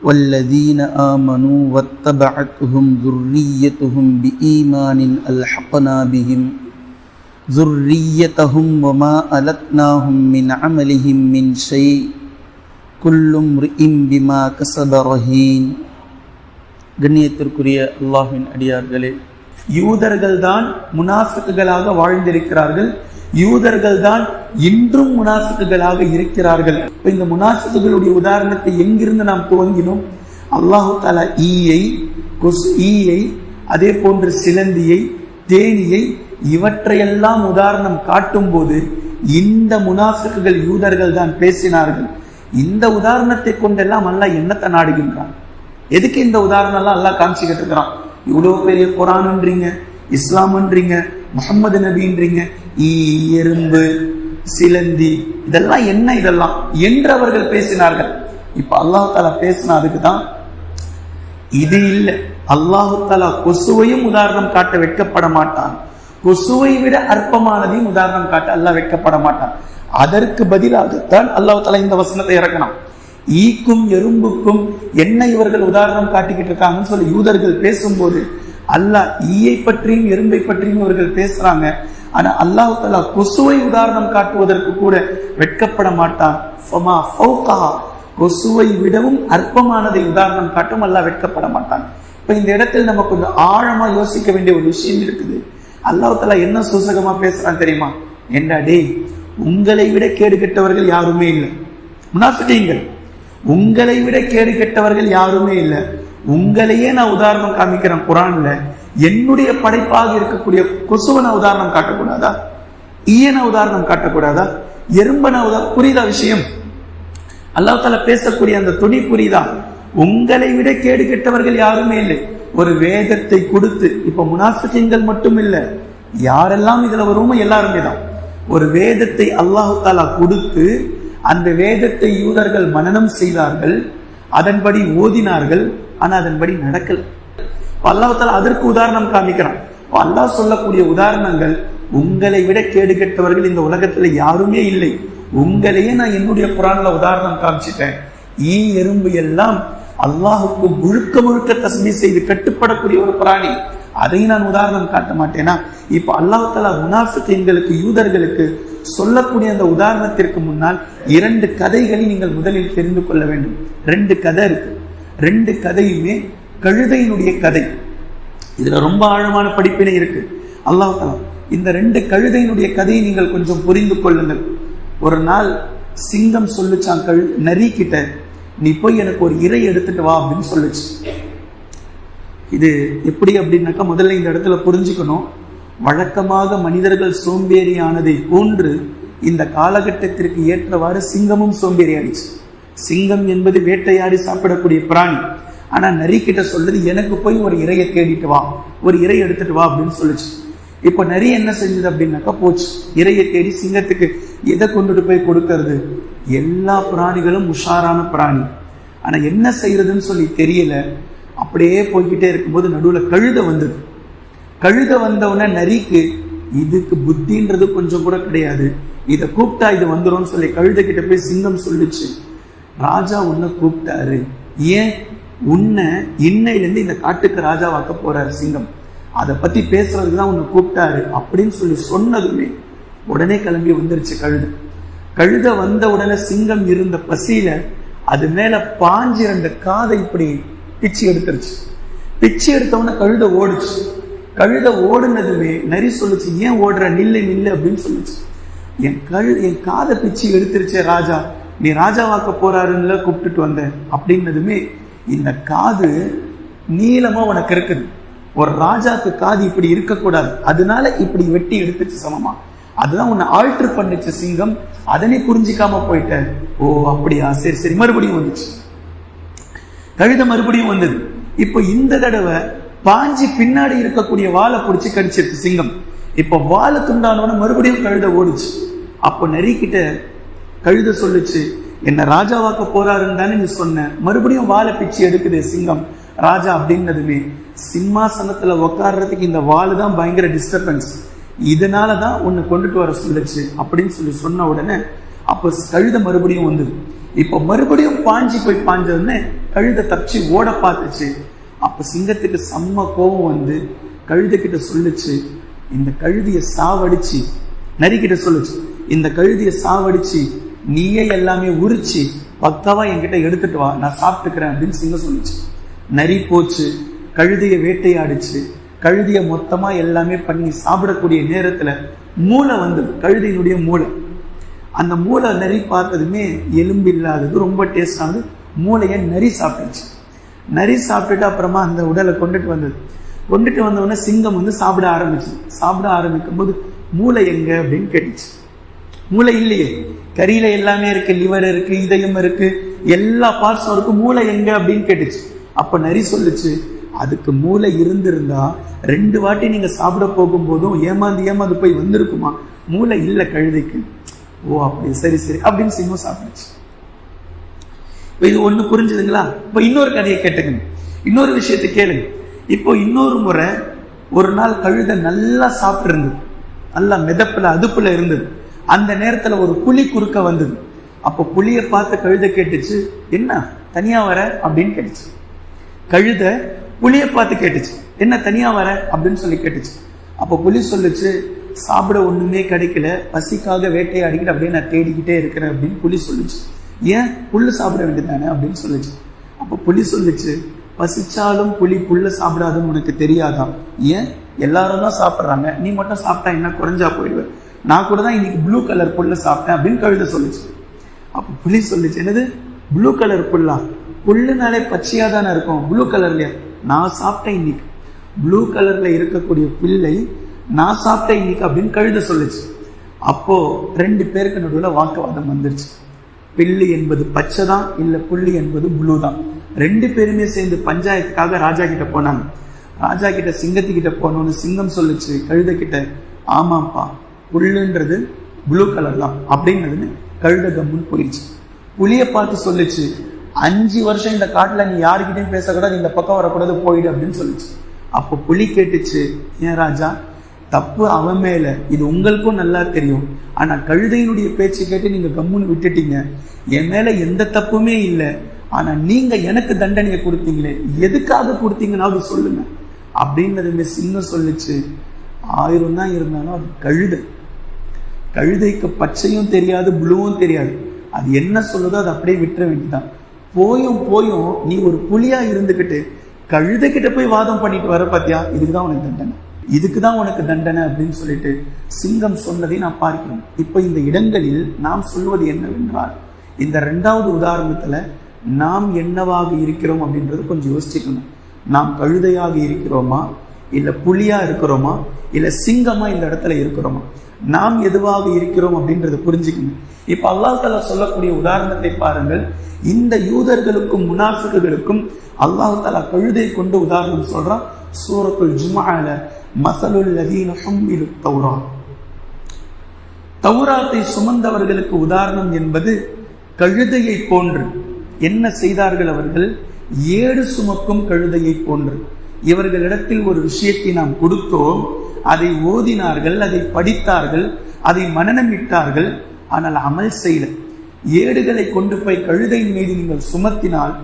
والذين آمنوا واتبعتهم ذريتهم بإيمان ألحقنا بهم ذريتهم وما ألتناهم من عملهم من شيء كل امرئ بما كسب رهين. கண்ணியத்திற்குரிய அல்லாஹ்வின் அடியார்களே, யூதர்கள் தான் முனாஃபிக்குகளாக வாழ்ந்திருக்கிறார்கள். யூதர்கள் தான் இன்றும் முனாஃபிக்குகளாக இருக்கிறார்கள். இந்த முனாஃபிக்குகளுடைய உதாரணத்தை எங்கிருந்து நாம் துவங்கினோம்? அல்லாஹு தஆலா ஈயை அதே போன்று சிலந்தியை, தேனியை, இவற்றையெல்லாம் உதாரணம் காட்டும் போது இந்த முனாஃபிக்குகள் யூதர்கள் தான் பேசினார்கள். இந்த உதாரணத்தை கொண்டெல்லாம் அல்லாஹ் என்னத்தை நாடுகின்றான்? எதுக்கு இந்த உதாரணம் எல்லாம் அல்லாஹ் காமிச்சுக்கிட்டு இருக்கிறான்? இவ்வளவு பெரிய குர்ஆன்ன்றீங்க, இஸ்லாம்ன்றீங்க, முஹம்மது நபின்றீங்க, எறும்பு, சிலந்தி, இதெல்லாம் என்ன? இதெல்லாம் என்று அவர்கள் பேசினார்கள். இப்ப அல்லாஹ் தஆலா பேசினா அதுக்கு தான் இது இல்லை. அல்லாஹ் தஆலா கொசுவையும் உதாரணம் காட்ட வெட்கப்பட மாட்டான். கொசுவை விட அற்பமானதையும் உதாரணம் காட்ட அல்லாஹ் வெட்கப்பட மாட்டான். அதற்கு பதிலாகத்தான் அல்லாஹ் தஆலா இந்த வசனத்தை இறக்கணும். ஈக்கும் எறும்புக்கும் என்ன இவர்கள் உதாரணம் காட்டிக்கிட்டு இருக்காங்கன்னு சொல்லி யூதர்கள் பேசும்போது அல்லாஹ் ஈயை பற்றியும் எறும்பை பற்றியும் இவர்கள் பேசுறாங்க. ஆனா அல்லாஹ் தஆலா கொசுவை உதாரணம் காட்டுவதற்கு கூட வெட்கப்பட மாட்டான். கொசுவை விடவும் அற்பமானதை உதாரணம் காட்டும் அல்லாஹ் வெட்கப்பட மாட்டான். இப்ப இந்த இடத்தில் நம்ம கொஞ்சம் ஆழமா யோசிக்க வேண்டிய ஒரு விஷயம் இருக்குது. அல்லாஹ் தஆலா என்ன சூசகமா பேசுறான் தெரியுமா? என்ன டேய், உங்களை விட கேடு கெட்டவர்கள் யாருமே இல்லை. முனாஃபிகீன்கள், உங்களை விட கேடு கெட்டவர்கள் யாருமே இல்லை. உங்களையே நான் உதாரணம் காமிக்கிறேன் குர்ஆன்ல. என்னுடைய படைப்பாக இருக்கக்கூடிய கொசுவை நான் உதாரணம் காட்டக்கூடாதா? ஈயனை உதாரணம் காட்டக்கூடாதா? எறும்பனை புரியுதா விஷயம்? அல்லாஹ் தஆலா பேசக்கூடிய அந்த துணி புரியுதா? உங்களை விட கேடு கெட்டவர்கள் யாருமே இல்லை. ஒரு வேதத்தை கொடுத்து, இப்ப முனாஃபிகீன்கள் மட்டும் இல்ல, யாரெல்லாம் இதுல வருமோ எல்லாருமே தான். ஒரு வேதத்தை அல்லாஹ் தஆலா கொடுத்து அந்த வேதத்தை யூதர்கள் மனனம் செய்தார்கள், அதன்படி ஓதினார்கள், ஆனா அதன்படி நடக்கல. அல்லாஹ் தஆலா அதற்கு உதாரணம் காமிக்கிறான். அல்லாஹ் சொல்லக்கூடிய உதாரணங்கள், உங்களை விட கேடு கெட்டவர்கள் இந்த உலகத்துல யாருமே இல்லை. உங்களையே நான் என்னுடைய குர்ஆன்ல உதாரணம் காமிச்சிட்டேன். எறும்பு எல்லாம் அல்லாஹுக்கு முழுக்க முழுக்க தஸ்பீஹ் செய்து கட்டுப்படக்கூடிய ஒரு பிராணி. அதை நான் உதாரணம் காட்ட மாட்டேனா? இப்ப அல்லாஹ் தஆலா முனாஃபிகீன்களுக்கு, யூதர்களுக்கு சொல்லக்கூடிய அந்த உதாரணத்திற்கு முன்னால் 2 கதைகளை நீங்கள் முதலில் தெரிந்து கொள்ள வேண்டும். 2 கதை இருக்கு. 2 கதையுமே கழுதையினுடைய கதை. இதுல ரொம்ப ஆழமான படிப்பினை இருக்கு. அல்லாஹ் தஆலா இந்த 2 கழுதையினுடைய கதையை நீங்கள் கொஞ்சம் புரிந்து கொள்ளுங்கள். ஒரு நாள் சிங்கம் சொல்லுச்சான் நரி கிட்ட, நீ போய் எனக்கு ஒரு இறை எடுத்துட்டு வா அப்படின்னு சொல்லுச்சு. இது எப்படி அப்படின்னாக்கா, முதல்ல இந்த இடத்துல புரிஞ்சுக்கணும், வழக்கமாக மனிதர்கள் சோம்பேறியானதை போன்று இந்த காலகட்டத்திற்கு ஏற்றவாறு சிங்கமும் சோம்பேறி ஆயிடுச்சு. சிங்கம் என்பது வேட்டையாடி சாப்பிடக்கூடிய பிராணி. ஆனா நரி கிட்ட சொல்றது, எனக்கு போய் ஒரு இறையை தேடிட்டு வா, ஒரு இறை எடுத்துட்டு வா அப்படின்னு சொல்லுச்சு. இப்ப நரி என்ன செஞ்சது அப்படின்னாக்கா, போச்சு இறையை தேடி. சிங்கத்துக்கு எதை கொண்டுட்டு போய் கொடுக்கறது? எல்லா பிராணிகளும் உஷாரான பிராணி, ஆனா என்ன செய்யறதுன்னு சொல்லி தெரியல. அப்படியே போய்கிட்டே இருக்கும்போது நடுவுல கழுதை வந்தது. கழுதை வந்தவுடனே நரிக்கு இதுக்கு புத்தின்றது கொஞ்சம் கூட கிடையாது. இதை கூப்பிட்டா இது வந்துடும் சொல்லி கழுதை கிட்ட போய் சிங்கம் சொல்லிச்சு, ராஜா உன்னை கூப்பிட்டாரு, ஏன் உன்னை இன்னையிலேருந்து இந்த காட்டுக்கு ராஜாவாக்க போறாரு சிங்கம், அதை பத்தி பேசுறதுக்கு தான் உன்னை கூப்பிட்டாரு அப்படின்னு சொல்லி சொன்னதுமே உடனே கிளம்பி வந்துருச்சு கழுதை. கழுதை வந்த உடனே சிங்கம் இருந்த பசியில அது மேல பாஞ்சு 2 காதை இப்படி பிச்சு எடுத்துருச்சு. பிச்சு எடுத்தவொடனே கழுதை ஓடுச்சு. கழுதை ஓடுனதுமே நரி சொல்லுச்சு, ஏன் ஓடுற, நில்லு நில்லு அப்படின்னு சொல்லுச்சு. என் காதை பிச்சு எடுத்துருச்சே ராஜா, நீ ராஜாவாக்க போறாருன்னு கூப்பிட்டுட்டு வந்த அப்படின்னதுமே, இந்த காது நீளமா உனக்கு இருக்குது, ஒரு ராஜாக்கு காது இப்படி இருக்கக்கூடாது, அதனால இப்படி வெட்டி எடுத்துச்சு சமமா, அதுதான் உன்னை ஆல்டர் பண்ணிச்சு சிங்கம், அதனை புரிஞ்சிக்காம போயிட்ட. ஓ அப்படியா, சரி சரி. மறுபடியும் வந்துச்சு கழுதை, மறுபடியும் வந்தது. இப்போ இந்த தடவை பாஞ்சி பின்னாடி இருக்கக்கூடிய வாழை பிடிச்சி கடிச்சிருச்சு சிங்கம். இப்ப வாழை துண்டானோட மறுபடியும் கழுதை ஓடுச்சு. அப்போ நரிக்கிட்ட கழுதை சொல்லுச்சு, என்ன ராஜாவாக்க போறாருன்னு தானே நீ சொன்ன, மறுபடியும் வாழை பிச்சு எடுக்குது சிங்கம் ராஜா அப்படின்னதுமே, சிம்மாசனத்துல உட்கார்றதுக்கு இந்த வாழு தான் பயங்கர டிஸ்டர்பன்ஸ், இதனாலதான் உன்னை கொண்டுட்டு வர சொல்லுச்சு அப்படின்னு சொல்லி சொன்ன உடனே அப்ப கழுதை மறுபடியும் வந்தது. இப்ப மறுபடியும் பாஞ்சு போய் பாஞ்சதுன்னு கழுதை தப்பிச்சு ஓட பார்த்துச்சு. அப்ப சிங்கத்துக்கு செம்ம கோபம் வந்து கழுதைகிட்ட சொல்லுச்சு, இந்த கழுதிய சாவடிச்சு, நரிக்கிட்ட சொல்லுச்சு, இந்த கழுதிய சாவடிச்சு நீயே எல்லாமே உரிச்சு பக்காவா என்கிட்ட எடுத்துட்டு வா, நான் சாப்பிட்டுக்கிறேன் அப்படின்னு சிங்கம் சொல்லுச்சு. நரி போச்சு, கழுதைய வேட்டையாடிச்சு. கழுதிய மொத்தமா எல்லாமே பண்ணி சாப்பிடக்கூடிய நேரத்துல மூளை வந்தது, கழுதையினுடைய மூளை. அந்த மூளை நரி பார்த்ததுமே எலும்பு இல்லாதது, ரொம்ப டேஸ்டானது. மூளையை நரி சாப்பிட்டுச்சு. நரி சாப்பிட்டுட்டு அப்புறமா அந்த உடலை கொண்டுட்டு வந்தவுடனே சிங்கம் வந்து சாப்பிட ஆரம்பிக்கும் போது மூளை எங்க அப்படின்னு கேட்டுச்சு. மூளை இல்லையே, கறியில எல்லாமே இருக்கு, லிவர் இருக்கு, இதயம் இருக்கு, எல்லா பார்ட்ஸும் இருக்கு, மூளை எங்க அப்படின்னு கேட்டுச்சு. அப்ப நரி சொல்லுச்சு, அதுக்கு மூளை இருந்திருந்தா 2 வாட்டி நீங்க சாப்பிட போகும்போதும் ஏமாந்து போய் வந்திருக்குமா, மூளை இல்லை கழுதைக்கு. ஓ அப்படி, சரி அப்படின்னு சிங்கம் சாப்பிடுச்சு. இது ஒண்ணு புரிஞ்சுதுங்களா? இப்ப இன்னொரு கதையை கேட்டுங்க, இன்னொரு விஷயத்தை கேளுங்க. இப்போ இன்னொரு முறை ஒரு நாள் கழுதை நல்லா சாப்பிட்டு இருந்தது, நல்லா மிதப்புல அதுப்புல இருந்தது. அந்த நேரத்துல ஒரு புலி குறுக்க வந்தது. அப்போ புலியை பார்த்து கழுதை கேட்டுச்சு, என்ன தனியா வர அப்படின்னு கேட்டுச்சு. கழுதை புலியை பார்த்து கேட்டுச்சு, என்ன தனியா வர அப்படின்னு சொல்லி கேட்டுச்சு. அப்போ புலி சொல்லுச்சு, சாப்பிட ஒண்ணுமே கிடைக்கல, பசிக்காக வேட்டையாடிக்கிட்டு அப்படியே நான் தேடிக்கிட்டே இருக்கிறேன் அப்படின்னு புலி சொல்லுச்சு. ஏன், புல்லு சாப்பிட வேண்டியதானே அப்படின்னு சொல்லுச்சு. அப்போ புலி சொல்லுச்சு, பசிச்சாலும் புலி புல்ல சாப்பிடாதுன்னு உனக்கு தெரியாதா? ஏன், எல்லாரும் தான் சாப்பிட்றாங்க, நீ மட்டும் சாப்பிட்டா என்ன குறைஞ்சா போயிடுவேன், நான் கூட தான் இன்னைக்கு ப்ளூ கலர் புல்ல சாப்பிட்டேன் அப்படின்னு கழுதை சொல்லுச்சு. அப்போ புலி சொல்லுச்சு, என்னது ப்ளூ கலர் புல்லா? புல்லுனாலே பச்சையா தானே இருக்கும், ப்ளூ கலர்லயா? நான் சாப்பிட்டேன் இன்னைக்கு, ப்ளூ கலர்ல இருக்கக்கூடிய புல்லை நான் சாப்பிட்டேன் இன்னைக்கு அப்படின்னு கழுதை சொல்லுச்சு. அப்போ 2 பேருக்கு நடுவில் வாக்குவாதம் வந்துருச்சு. பில்லு என்பது பச்சை தான், இல்ல புல்லு என்பது ப்ளூ தான். 2 பேருமே சேர்ந்து பஞ்சாயத்துக்காக ராஜா கிட்ட போனாங்க. ராஜா கிட்ட சிங்கத்துக்கிட்ட போனோன்னு சிங்கம் சொல்லுச்சு கழுதை கிட்ட, ஆமாப்பா புல்லுன்றது ப்ளூ கலர் தான் அப்படின்னதுன்னு கழுதை கம்முன்னு போயிடுச்சு. புலியை பார்த்து சொல்லுச்சு, 5 வருஷம் இந்த காட்டுல நீ யாருக்கிட்டையும் பேசக்கூடாது, இந்த பக்கம் வரக்கூடாது, போயிடு அப்படின்னு சொல்லிச்சு. அப்போ புலி கேட்டுச்சு, ஏன் ராஜா, தப்பு அவன் மேல, இது உங்களுக்கும் நல்லா தெரியும், ஆனா கழுதையினுடைய பேச்சு கேட்டு நீங்க கம்முன்னு விட்டுட்டீங்க, என் மேல எந்த தப்புமே இல்லை, ஆனா நீங்க எனக்கு தண்டனையை கொடுத்தீங்களே, எதுக்காக கொடுத்தீங்கன்னாவது சொல்லுங்க அப்படின்னதுமே சிங்கம் சொல்லிச்சு, 1000 தான் இருந்தாலும் அது கழுதைக்கு பச்சையும் தெரியாது ப்ளூவும் தெரியாது, அது என்ன சொல்லுதோ அதை அப்படியே விட்டுற வேண்டியதான். போயும் நீ ஒரு புலியா இருந்துகிட்டு கழுதை கிட்ட போய் வாதம் பண்ணிட்டு வர பாத்தியா, இதுக்குதான் உனக்கு தண்டனை அப்படின்னு சொல்லிட்டு சிங்கம் சொன்னதை நான் பார்க்கிறோம். இப்ப இந்த இடங்களில் நாம் சொல்வது என்னவென்றால், இந்த 2வது உதாரணத்துல நாம் என்னவாக இருக்கிறோம் அப்படின்றது கொஞ்சம் யோசிச்சுக்கணும். நாம் கழுதையாக இருக்கிறோமா, இல்ல புலியா இருக்கிறோமா, இல்ல சிங்கமா இந்த இடத்துல இருக்கிறோமா? நாம் எதுவாக இருக்கிறோம் அப்படின்றத புரிஞ்சுக்கணும். இப்ப அல்லாஹ் தஆலா சொல்லக்கூடிய உதாரணத்தை பாருங்கள். இந்த யூதர்களுக்கும் முனாஃபிக்குகளுக்கும் அல்லாஹ் தஆலா கழுதை கொண்டு உதாரணம் சொல்றான். சூரத்துல் ஜும்ஆல மஸலுல் லதீன ஹும்மிலுத் தௌராத், தௌராத்தை சுமந்தவர்களுக்கு உதாரணம் என்பது கழுதையை போன்று. என்ன செய்தார்கள் அவர்கள்? ஏடு சுமக்கும் கழுதையை போன்று. இவர்களிடத்தில் ஒரு விஷயத்தை நாம் கொடுத்தோம், அதை ஓதினார்கள், அதை படித்தார்கள், அதை மனனமிட்டார்கள், ஆனால் அமல் செய்யல. ஏடுகளை கொண்டு போய் கழுதையின் மீது நீங்கள் சுமத்தினால்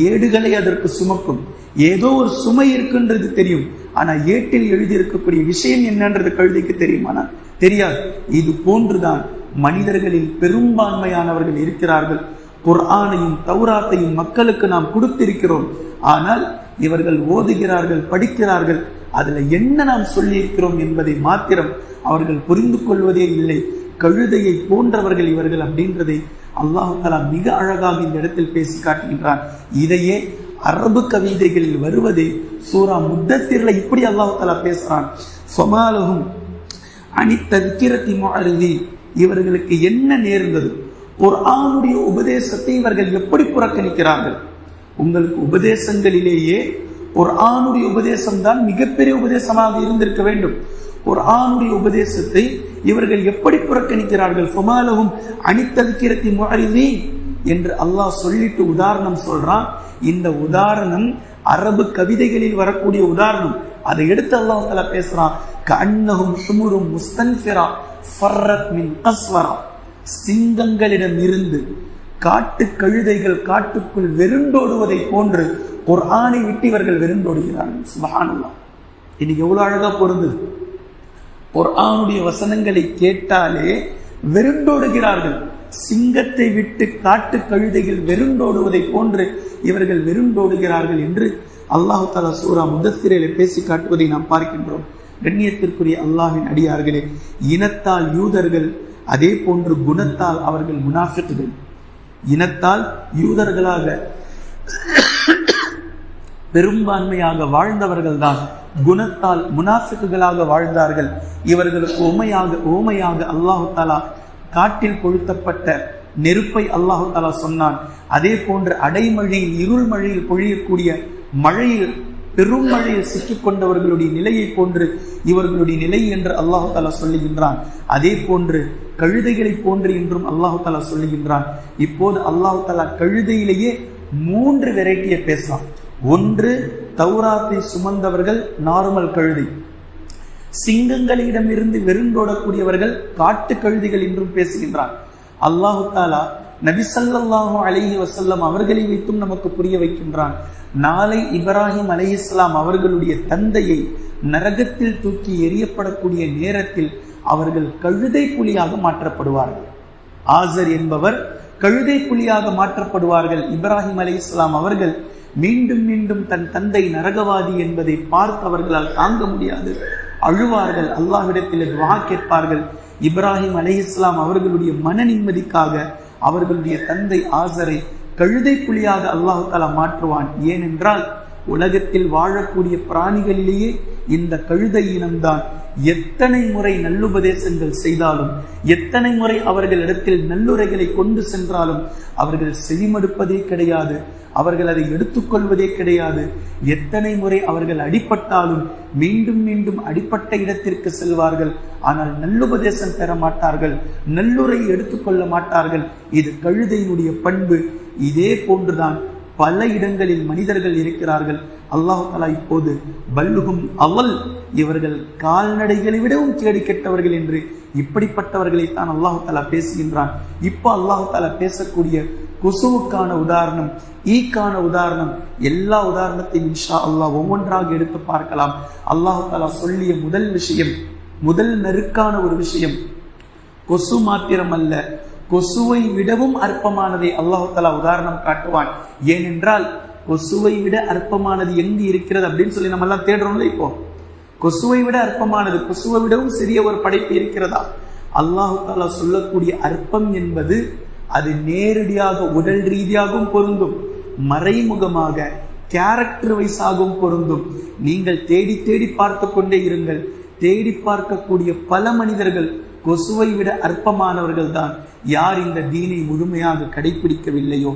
ஏடுகளை அதற்கு சுமக்கும். ஏதோ ஒரு சுமை இருக்குன்றது தெரியும், ஆனா ஏட்டில் எழுதியிருக்கக்கூடிய விஷயம் என்னன்றது கழுதைக்கு தெரியுமானா தெரியாது. இது போன்றுதான் மனிதர்களில் பெரும்பான்மையானவர்கள் இருக்கிறார்கள். குர்ஆனையும் தௌராத்தையும் மக்களுக்கு நாம் கொடுத்திருக்கிறோம், ஆனால் இவர்கள் ஓதுகிறார்கள், படிக்கிறார்கள், அதுல என்ன நாம் சொல்லி இருக்கிறோம் என்பதை மாத்திரம் அவர்கள் புரிந்து கொள்வதே இல்லை. கழுதையை போன்றவர்கள் இவர்கள் அப்படின்றதை அல்லாஹ் தஆலா மிக அழகாக இந்த இடத்தில் பேசி காட்டுகின்றான். இதையே அரபு கவிதைகளில் வருவதை சூரா முத்தத்திர்ல இப்படி அல்லாஹ் தஆலா பேசுறான். ஃபமாலஹும் அனித்தذ்கிரத்தி முஅரிதி, இவர்களுக்கு என்ன நேர்ந்தது? குர்ஆனுடைய உபதேசத்தை இவர்கள் எப்படி புறக்கணிக்கிறார்கள்? உங்களுக்கு உபதேசங்களிலேயே குர்ஆனுடைய உபதேசம் தான் மிகப்பெரிய உபதேசமாக இருந்திருக்க வேண்டும். குர்ஆனுடைய உபதேசத்தை இவர்கள் எப்படி புறக்கணிக்கிறார்கள்? ஃபமாலஹும் அனித்தذ்கிரத்தி முஅரிதி என்று அல்லாஹ் சொல்லிட்டு உதாரணம் சொல்றான். இந்த உதாரணம் அரபு கவிதைகளில் வரக்கூடிய உதாரணம். அதை எடுத்து அல்லாஹ் தஆலா பேசுறான். கஅன்னஹும் ஹுமுரும் முஸ்தன்ஃபிரா ஃபர்ரத் மின் கஸ்வரா, சிங்கங்களிடம் இருந்து காட்டு கழுதைகள் காட்டுக்குள் வெருண்டோடுவதை போன்று குர்ஆனை விட்டு இவர்கள் வெருண்டோடுகிறார்கள். சுப்ஹானல்லாஹ். இன்னைக்கு எவ்வளவு அழகா பொருந்தது. குர்ஆனுடைய வசனங்களை கேட்டாலே வெருண்டோடுகிறார்கள். சிங்கத்தை விட்டு காட்டு கழுதைகள் வெருண்டோடுவதை போன்று இவர்கள் வெருண்டோடுகிறார்கள் என்று அல்லாஹ் தஆலா சூரா முதஸ்ஸிரிலே பேசி காட்டுவதை நாம் பார்க்கின்றோம். கண்ணியத்திற்குரிய அல்லாஹ்வின் அடியார்களே, இனத்தால் யூதர்கள், அதே போன்று குணத்தால் அவர்கள் முனாஃபிக்குகள். இனத்தால் யூதர்களாக பெரும்பான்மையாக வாழ்ந்தவர்கள் தான் குணத்தால் முனாஃபிக்குகளாக வாழ்ந்தார்கள். இவர்களுக்கு ஓமையாக அல்லாஹு தஆலா காட்டில் கொளுத்தப்பட்ட நெருப்பை அல்லாஹு தஆலா சொன்னான். அதே போன்று அடைமழையில், இருள் மழையில் பொழியக்கூடிய மழையில், பெரும் மழையில் சிக்கிக் கொண்டவர்களுடைய நிலையை போன்று இவர்களுடைய நிலை என்று அல்லாஹு தஆலா சொல்லுகின்றான். அதே போன்று கழுதைகளை போன்று என்றும் அல்லாஹு தஆலா சொல்லுகின்றான். இப்போது அல்லாஹு தஆலா கழுதையிலேயே 3 வெரைட்டியை பேசலாம். ஒன்று, தௌராத்தை சுமந்தவர்கள் நார்மல் கழுதை. சிங்கங்களிடமிருந்து வெருண்டோடக்கூடியவர்கள் காட்டு கழுதைகள் என்றும் பேசுகின்றான். அல்லாஹு தஆலா நபி ஸல்லல்லாஹு அலைஹி வஸல்லம் அவர்களை வைத்தும் நமக்கு புரிய வைக்கின்றான். நாளை இப்ராஹிம் அலைஹிஸ்ஸலாம் அவர்களுடைய தந்தையை நரகத்தில் தூக்கி எறியப்படக்கூடிய நேரத்தில் அவர்கள் கழுதை புலியாக மாற்றப்படுவார்கள். ஆசர் என்பவர் கழுதை புலியாக மாற்றப்படுவார்கள். இப்ராஹிம் அலைஹிஸ்ஸலாம் அவர்கள் மீண்டும் மீண்டும் தன் தந்தை நரகவாதி என்பதை பார்த்து அவர்களால் தாங்க முடியாது, அழுவார்கள். அல்லாஹ்விடத்தில் துஆ கேட்பார்கள். இப்ராஹிம் அலைஹிஸ்ஸலாம் அவர்களுடைய மன நிம்மதிக்காக அவர்களுடைய தந்தை ஆசரை கழுதை புலியாக அல்லாஹ் தஆலா மாற்றுவான். ஏனென்றால் உலகத்தில் வாழக்கூடிய பிராணிகளிலேயே இந்த கழுதை இனம்தான் எத்தனை முறை நல்லுபதேசங்கள் செய்தாலும், எத்தனை முறை அவர்களிடத்தில் நல்லுரைகளை கொண்டு சென்றாலும் அவர்கள் செவிமடுப்பதே கிடையாது, அவர்கள் அதை எடுத்துக்கொள்வதே கிடையாது. எத்தனை முறை அவர்கள் அடிபட்டாலும் மீண்டும் மீண்டும் அடிப்பட்ட இடத்திற்கு செல்வார்கள். ஆனால் நல்லுபதேசம் பெற மாட்டார்கள், நல்லுரை எடுத்துக்கொள்ள மாட்டார்கள். இது கழுதையினுடைய பண்பு. இதே போன்றுதான் பல இடங்களில் மனிதர்கள் இருக்கிறார்கள். அல்லாஹ் தஆலா இப்போது பல்லுகும் அவல், இவர்கள் கால்நடைகளை விடவும் கேடு கெட்டவர்கள் என்று இப்படிப்பட்டவர்களைத்தான் அல்லாஹ் தஆலா பேசுகின்றான். இப்போ அல்லாஹ் தஆலா பேசக்கூடிய கொசுவுக்கான உதாரணம், ஈக்கான உதாரணம், எல்லா உதாரணத்தையும் இன்ஷா அல்லாஹ் ஒவ்வொன்றாக எடுத்து பார்க்கலாம். அல்லாஹ் தஆலா சொல்லிய முதல் விஷயம், முதல் நெருக்கான ஒரு விஷயம், கொசு மாத்திரம் அல்ல, கொசுவை விடவும் அற்பமானதை அல்லாஹ் தஆலா உதாரணம் காட்டுவான். ஏனென்றால் கொசுவை விட அற்பமானது எங்கு இருக்கிறது அப்படின்னு சொல்லி நம்ம எல்லாம் தேடுறோம்ல. இப்போ கொசுவை விட அற்பமானது, கொசுவை விடவும் சிறிய ஒரு படைப்பு இருக்கிறதா? அல்லாஹ் தஆலா சொல்லக்கூடிய அற்பம் என்பது அது நேரடியாக உடல் ரீதியாகவும் பொருந்தும், மறைமுகமாக கேரக்டர் வைஸாகவும் பொருந்தும். நீங்கள் தேடி தேடி பார்த்து கொண்டே இருங்கள். தேடி பார்க்கக்கூடிய பல மனிதர்கள் கொசுவை விட அற்பமானவர்கள் தான். யார் இந்த தீனை முழுமையாக கடைபிடிக்கவில்லையோ,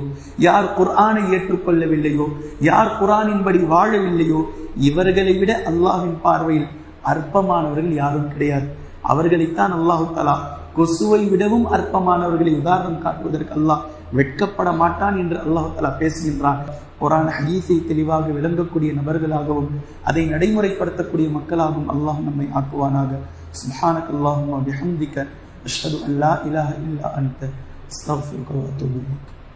யார் குர்ஆனை ஏற்றுக்கொள்ளவில்லையோ, யார் குர்ஆனின்படி வாழவில்லையோ, இவர்களை விட அல்லாஹ்வின் பார்வையில் அற்பமானவர்கள் யாரும் கிடையாது. அவர்களைத்தான் அல்லாஹு தஆலா கொசுவை விடவும் அற்பமானவர்களை உதாரணம் காட்டுவதற்கு அல்லாஹ் வெட்கப்பட மாட்டான் என்று அல்லாஹ் தஆலா பேசுகின்றான். குர்ஆன் ஹதீஸை தெளிவாக விளங்கக்கூடிய நபர்களாகவும் அதை நடைமுறைப்படுத்தக்கூடிய மக்களாகவும் அல்லாஹ் நம்மை ஆக்குவானாக. சுப்ஹானக அல்லாஹும்ம வபிஹம்திக அஷ்ஹது அன் லா இலாஹா இல்லா அன்த அஸ்தக்ஃபிருக வ அத்தூபு இலைக்.